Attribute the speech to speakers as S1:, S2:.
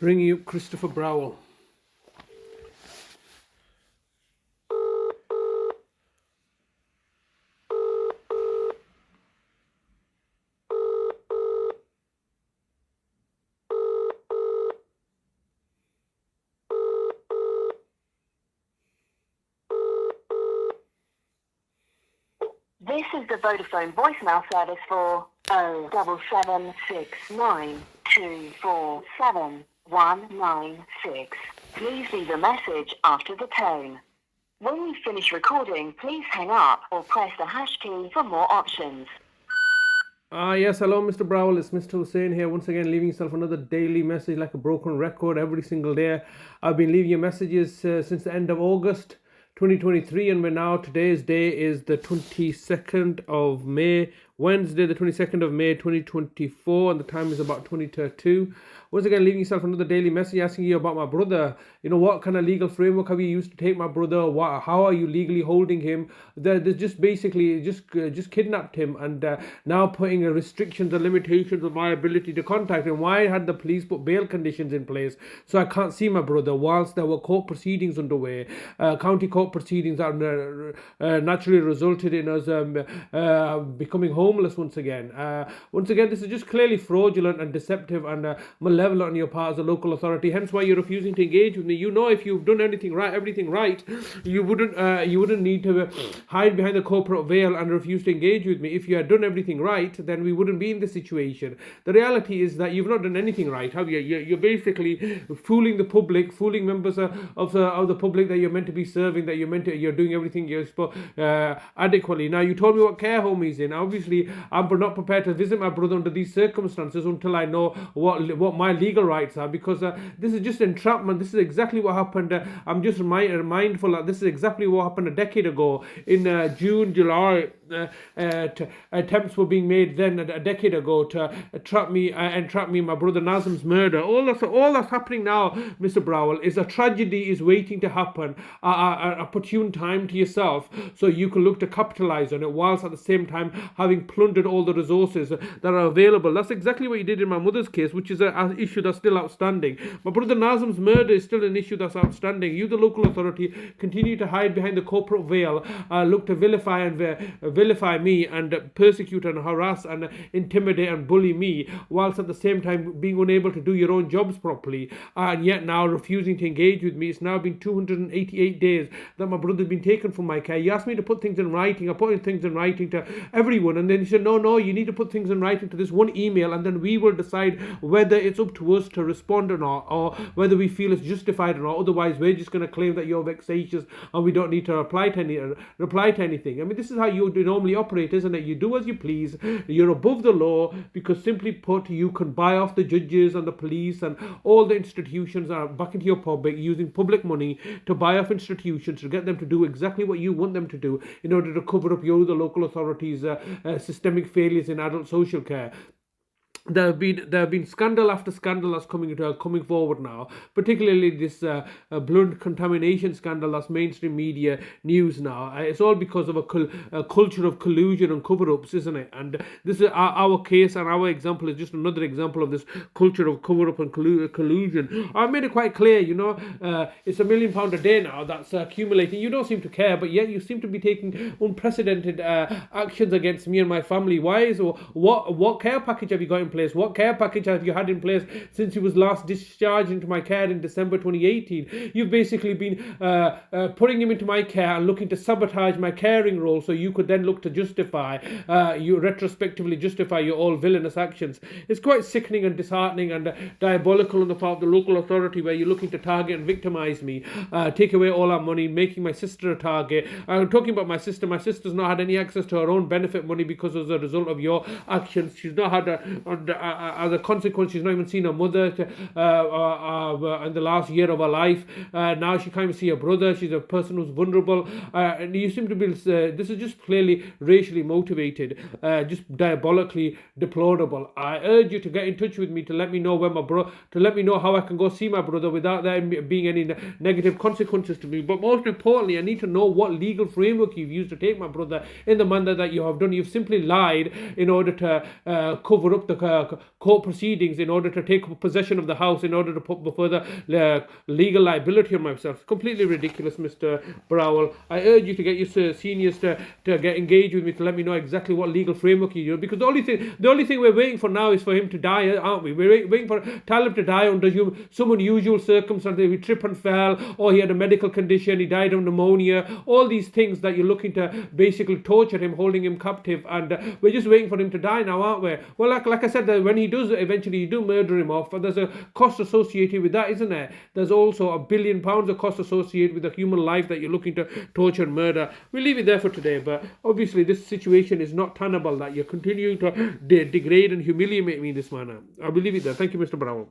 S1: Ringing up Christopher Browell.
S2: This is the Vodafone voicemail service for 07762471196. Please leave a message after the tone. When you finish recording, please hang up or press the hash key for more options.
S1: Yes, hello, Mr. Browell. It's Mr. Hussain here, once again, leaving yourself another daily message like a broken record every single day. I've been leaving you messages since the end of August 2023, and today's day is the 22nd of May, Wednesday, the 22nd of May 2024, and the time is about 20:02. Once again, leaving yourself another daily message asking you about my brother. You know, what kind of legal framework have you used to take my brother? How are you legally holding him? They're just basically just kidnapped him and now putting restrictions and limitations on my ability to contact him. Why had the police put bail conditions in place so I can't see my brother whilst there were court proceedings underway? County court proceedings that naturally resulted in us becoming homeless once again. This is just clearly fraudulent and deceptive and malevolent on your part as a local authority. Hence why you're refusing to engage with me. You know, if you've done everything right, you wouldn't need to hide behind the corporate veil and refuse to engage with me. If you had done everything right, then we wouldn't be in this situation. The reality is that you've not done anything right, have you? You're basically fooling the public, fooling members of the public that you're meant to be serving, that you're doing everything you're supposed adequately. Now, you told me what care home he's in. Obviously, I'm not prepared to visit my brother under these circumstances until I know what my legal rights are, because this is just entrapment. This is exactly what happened. I'm just mindful that this is exactly what happened a decade ago in June, July. Attempts were being made then a decade ago to entrap me in my brother Nazim's murder. All that's happening now, Mr. Browell, is a tragedy is waiting to happen at an opportune time to yourself, so you can look to capitalize on it, whilst at the same time having plundered all the resources that are available. That's exactly what you did in my mother's case, which is an issue that's still outstanding. My brother Nazim's murder is still an issue that's outstanding. You, the local authority, continue to hide behind the corporate veil, look to vilify me and persecute and harass and intimidate and bully me, whilst at the same time being unable to do your own jobs properly, and yet now refusing to engage with me. It's now been 288 days that my brother's been taken from my care. You asked me to put things in writing. I put things in writing to everyone, and then you said, no, you need to put things in writing to this one email, and then we will decide whether it's up to us to respond or not, or whether we feel it's justified or not. Otherwise, we're just going to claim that you're vexatious and we don't need to reply to anything. I mean, this is how you normally operate, isn't it? You do as you please. You're above the law because, simply put, you can buy off the judges and the police and all the institutions are back into your public, using public money to buy off institutions to get them to do exactly what you want them to do in order to cover up the local authorities' systemic failures in adult social care. There have been scandal after scandal that's coming forward now, particularly this blood contamination scandal that's mainstream media news now. It's all because of a culture of collusion and cover-ups, isn't it? And this is our case, and our example is just another example of this culture of cover-up and collusion. I made it quite clear, it's £1 million a day now that's accumulating. You don't seem to care, but yet you seem to be taking unprecedented actions against me and my family. Why? What care package have you got in place? What care package have you had in place since you was last discharged into my care in December 2018? You've basically been putting him into my care and looking to sabotage my caring role, so you could then look to retrospectively justify your all villainous actions. It's quite sickening and disheartening and diabolical on the part of the local authority, where you're looking to target and victimize me, take away all our money, making my sister a target. I'm talking about my sister. My sister's not had any access to her own benefit money because as a result of your actions. She's not had as a consequence, she's not even seen her mother in the last year of her life. Now she can't even see her brother. She's a person who's vulnerable. And you seem to be, this is just clearly racially motivated, just diabolically deplorable. I urge you to get in touch with me to let me know to let me know how I can go see my brother without there being any negative consequences to me. But most importantly, I need to know what legal framework you've used to take my brother in the manner that you have done. You've simply lied in order to cover up the court proceedings in order to take possession of the house, in order to put further legal liability on myself. Completely ridiculous, Mr. Browell. I urge you to get your seniors to get engaged with me, to let me know exactly what legal framework you use, because the only thing we're waiting for now is for him to die, aren't we? We're waiting for Talib to die under some unusual circumstances. He tripped and fell, or he had a medical condition, he died of pneumonia, all these things that you're looking to basically torture him, holding him captive, and we're just waiting for him to die now, aren't we? Well, like I said, when he does eventually, you do murder him off, but there's a cost associated with that, isn't there? There's also £1 billion of cost associated with a human life that you're looking to torture and murder. We'll leave it there for today, but obviously this situation is not tenable, that you're continuing to degrade and humiliate me in this manner. I will leave it there. Thank you, Mr. Browell.